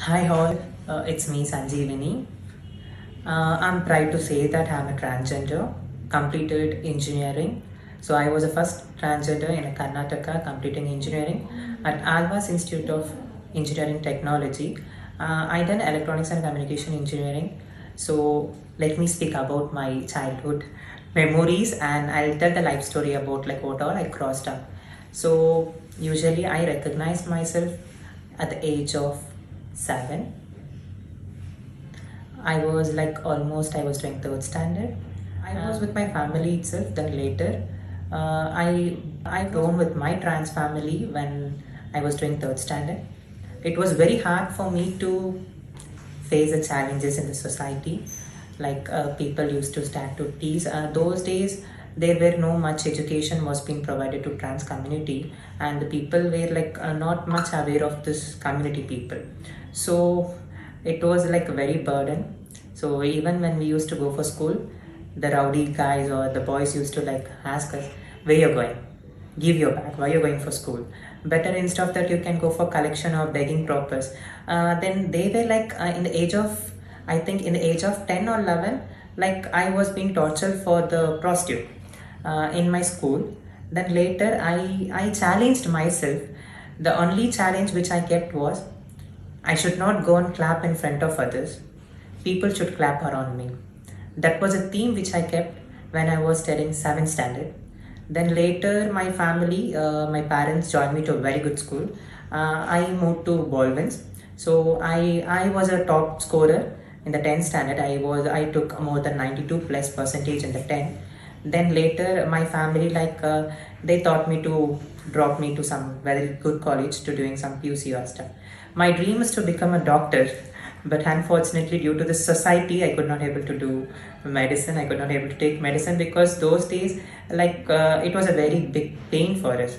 Hi all, it's me Sanjeevini. I'm proud to say that I'm a transgender, completed engineering. So I was the first transgender in Karnataka completing engineering at Alva's Institute of Engineering Technology. I done electronics and communication engineering. So let me speak about my childhood memories and I'll tell the life story about like what all I crossed up. So usually I recognized myself at the age of 7. I was doing third standard. I was with my family itself. Then later, I roamed with my trans family when I was doing third standard. It was very hard for me to face the challenges in the society. People used to start to tease. Those days, there were no much education was being provided to trans community, and the people were not much aware of this community people. So it was like a very burden. So even when we used to go for school, the rowdy guys or the boys used to like ask us, "Where you're going? Give your bag. Why you're going for school? Better instead of that you can go for collection or begging purpose." Then they were in the age of, I think in the age of 10 or 11, like I was being tortured for the prostitute in my school. Then later I challenged myself. The only challenge which I kept was I should not go and clap in front of others. People should clap around me. That was a theme which I kept when I was studying 7th standard. Then later, my family, my parents joined me to a very good school. I moved to Baldwin's. So I was a top scorer in the 10th standard. I took more than 92 plus percentage in the 10. Then later, my family they taught me to drop me to some very good college to doing some PUC or stuff. My dream is to become a doctor, but unfortunately due to the society I could not able to do medicine. I could not able to take medicine because those days it was a very big pain for us.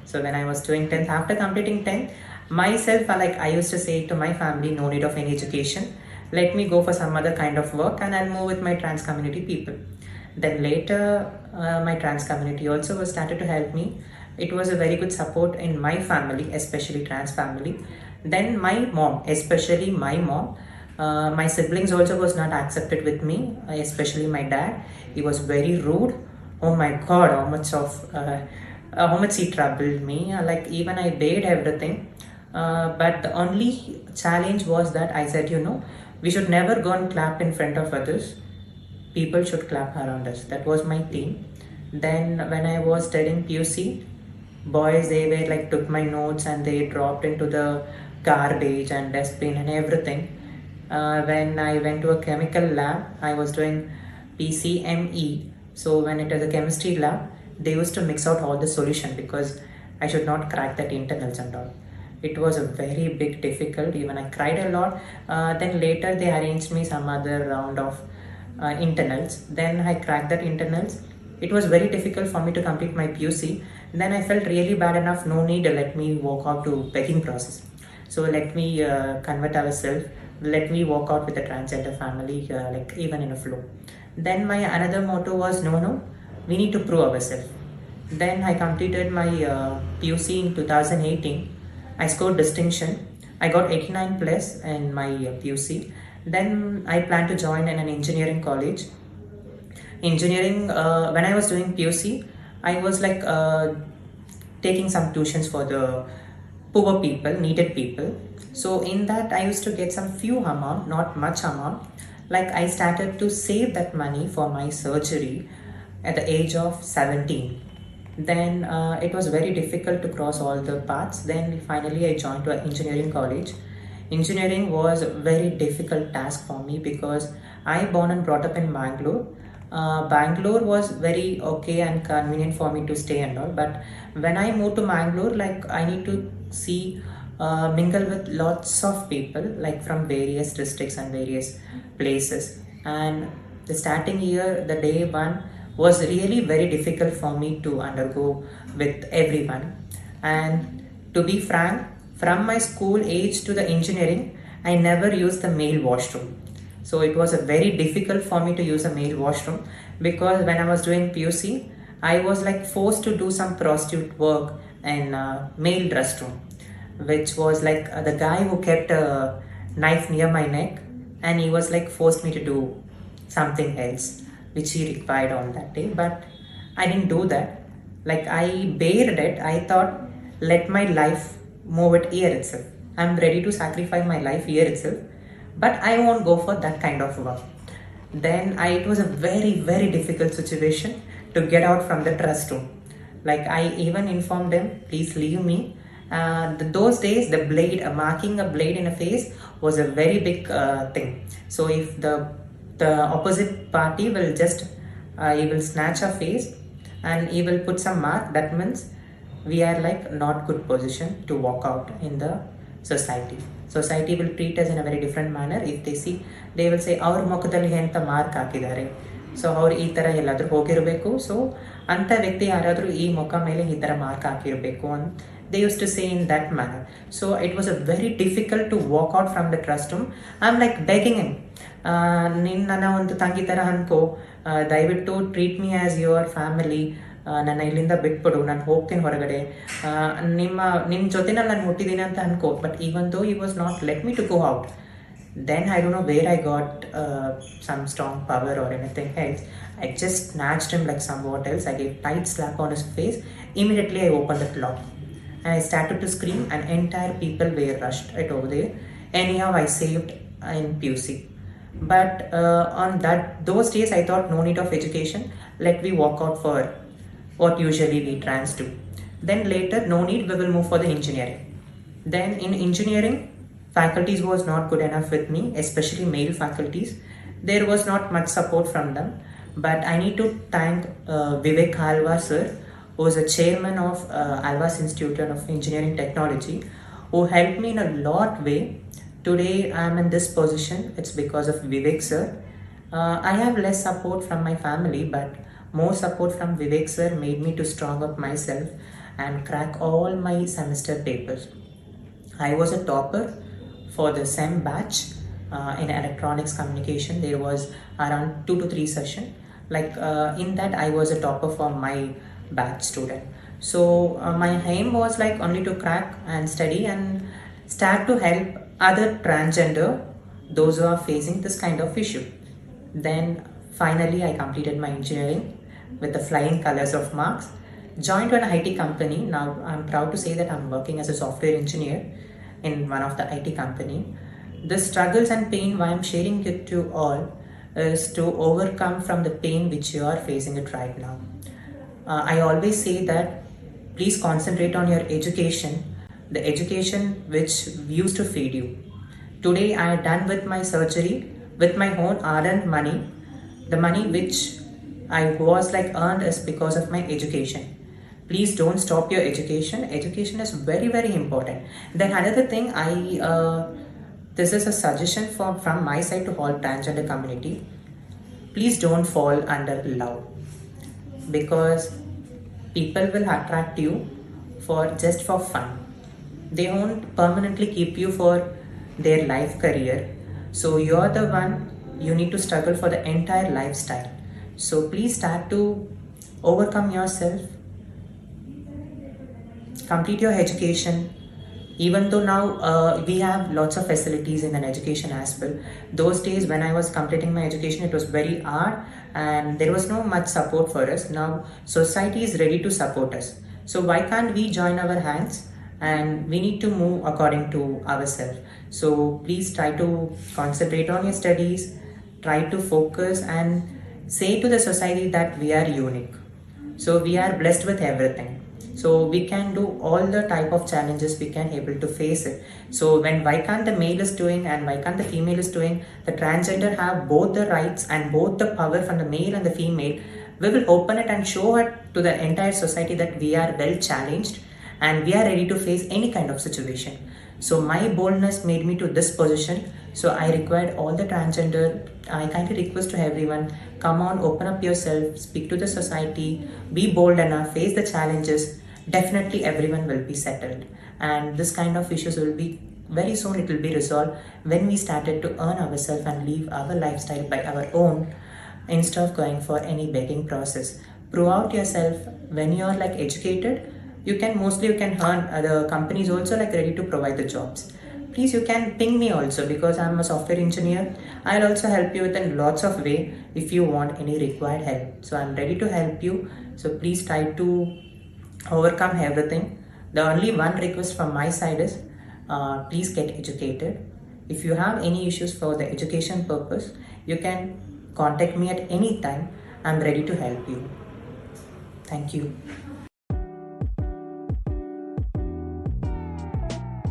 So when I was doing 10th, after completing 10th, myself I used to say to my family, no need of any education, let me go for some other kind of work and I'll move with my trans community people. Then later my trans community also was started to help me. It was a very good support in my family, especially trans family. Then my mom, especially my mom, my siblings also was not accepted with me, especially my dad. He was very rude. Oh my God, how much he troubled me. Like even I begged everything. But the only challenge was that I said, we should never go and clap in front of others. People should clap around us. That was my theme. Then when I was studying PUC, boys they were like took my notes and they dropped into the garbage and dustbin and everything. When I went to a chemical lab, I was doing PCME. So when it was a chemistry lab, they used to mix out all the solution because I should not crack that internals and all. It was a very big difficult. Even I cried a lot. Then later they arranged me some other round of internals. Then I cracked that internals. It was very difficult for me to complete my PUC. Then I felt really bad enough. No need. Let me walk out to begging process. So let me convert ourselves. Let me walk out with the transgender family, even in a flow. Then my another motto was no, we need to prove ourselves. Then I completed my PUC in 2018. I scored distinction. I got 89 plus in my PUC. Then I plan to join in an engineering college. Engineering, when I was doing PUC, I was taking some tuitions for the poor people, needed people. So in that I used to get some few amount, not much amount. Like I started to save that money for my surgery at the age of 17. Then it was very difficult to cross all the paths. Then finally I joined to an engineering college. Engineering was a very difficult task for me because I born and brought up in Bangalore. Bangalore was very okay and convenient for me to stay and all. But when I moved to Bangalore, I need to see mingle with lots of people from various districts and various places. And the starting year, the day one was really very difficult for me to undergo with everyone. And to be frank, from my school age to the engineering, I never used the male washroom. So it was a very difficult for me to use a male washroom because when I was doing PUC, I was forced to do some prostitute work in male restroom, which was the guy who kept knife near my neck, and he was like forced me to do something else which he required on that day. But I didn't do that. Like I bared it. I thought, let my life move it here itself. I'm ready to sacrifice my life here itself, but I won't go for that kind of work. Then it was a very, very difficult situation to get out from the trust room. Like I even informed them, please leave me. Those days, the blade, marking a blade in a face was a very big thing. So if the opposite party will just, he will snatch a face and he will put some mark, that means we are like not good position to walk out in the society will treat us in a very different manner. If they see, they will say ಅವ್ರ ಮುಖದಲ್ಲಿ ಎಂತ mark ಹಾಕಿದ್ದಾರೆ, so ಅವ್ರು ಈ ಥರ ಎಲ್ಲಾದರೂ ಹೋಗಿರಬೇಕು, so ಅಂಥ ವ್ಯಕ್ತಿ ಯಾರಾದರೂ ಈ ಮುಖ ಮೇಲೆ ಈ ಥರ ಮಾರ್ಕ್ ಹಾಕಿರಬೇಕು ಅಂತ they used to say in that manner. So it was a very difficult to walk out from the trust room. I'm like begging him, ನೀನು ನನ್ನ ಒಂದು ತಂಗಿ ಥರ ಅನ್ಕೋ, ದಯವಿಟ್ಟು treat me as your family, ನನ್ನ ಇಲ್ಲಿಂದ ಬಿಟ್ಬಿಡು, ನಾನು ಹೋಗ್ತೀನಿ ಹೊರಗಡೆ, ನಿಮ್ಮ ಜೊತೆನಲ್ಲಿ ನಾನು ಹುಟ್ಟಿದ್ದೀನಿ ಅಂತ ಅನ್ಕೋ. But even though he was not let me to go out. Then I don't know where I got some strong power or anything else. I just snatched him like somewhat else. I gave tight slap on his face. Immediately I opened the door and I started to scream, and entire people were rushed right over there. Anyhow, I saved in PUC. But on those days I thought, no need of education, let me walk out for what usually we trans do. Then later, no need, we will move for the engineering. Then in engineering, faculties was not good enough with me, especially male faculties. There was not much support from them. But I need to thank Vivek Halwa sir, who is a chairman of Alva's Institute of Engineering Technology, who helped me in a lot way. Today I am in this position. It's because of Vivek sir. I have less support from my family, but more support from Vivek sir made me to strong up myself and crack all my semester papers. I was a topper for the SEM batch in electronics communication. There was around 2 to 3 sessions. Like in that, I was a topper for my batch student. So my aim was like only to crack and study and start to help other transgender, those who are facing this kind of issue. Then finally, I completed my engineering with the flying colors of marks. Joined an IT company. Now I'm proud to say that I'm working as a software engineer in one of the IT company. The struggles and pain why I'm sharing it to all is to overcome from the pain which you are facing it right now. I always say that please concentrate on your education, the education which used to feed you. Today I am done with my surgery with my own earned money. The money which I was like earned is because of my education. Please don't stop your education. Education is very, very important. Then another thing, this is a suggestion from my side to all transgender community. Please don't fall under love, because people will attract you just for fun. They won't permanently keep you for their life career. So you're the one, you need to struggle for the entire lifestyle. So please start to overcome yourself. Complete your education. Even though now we have lots of facilities in an education as well. Those days when I was completing my education, it was very hard and there was no much support for us. Now society is ready to support us. So why can't we join our hands, and we need to move according to ourselves. So please try to concentrate on your studies, try to focus and say to the society that we are unique. So we are blessed with everything. So we can do all the type of challenges, we can able to face it. So why can't the male is doing and why can't the female is doing, the transgender have both the rights and both the power from the male and the female. We will open it and show it to the entire society that we are well challenged and we are ready to face any kind of situation. So my boldness made me to this position. So I required all the transgender, I kindly request to everyone, come on, open up yourself, speak to the society, be bold enough, face the challenges. Definitely everyone will be settled, and this kind of issues will be very soon, it will be resolved when we started to earn ourselves and live our lifestyle by our own, instead of going for any begging process. Prove out yourself. When you are like educated, you can earn, the companies also like ready to provide the jobs. please you can ping me also, because I'm a software engineer. I'll also help you with in lots of way if you want any required help. So I'm ready to help you. So please try to overcome everything. The only one request from my side is please get educated. If you have any issues for the education purpose, you can contact me at any time. I'm ready to help you. Thank you.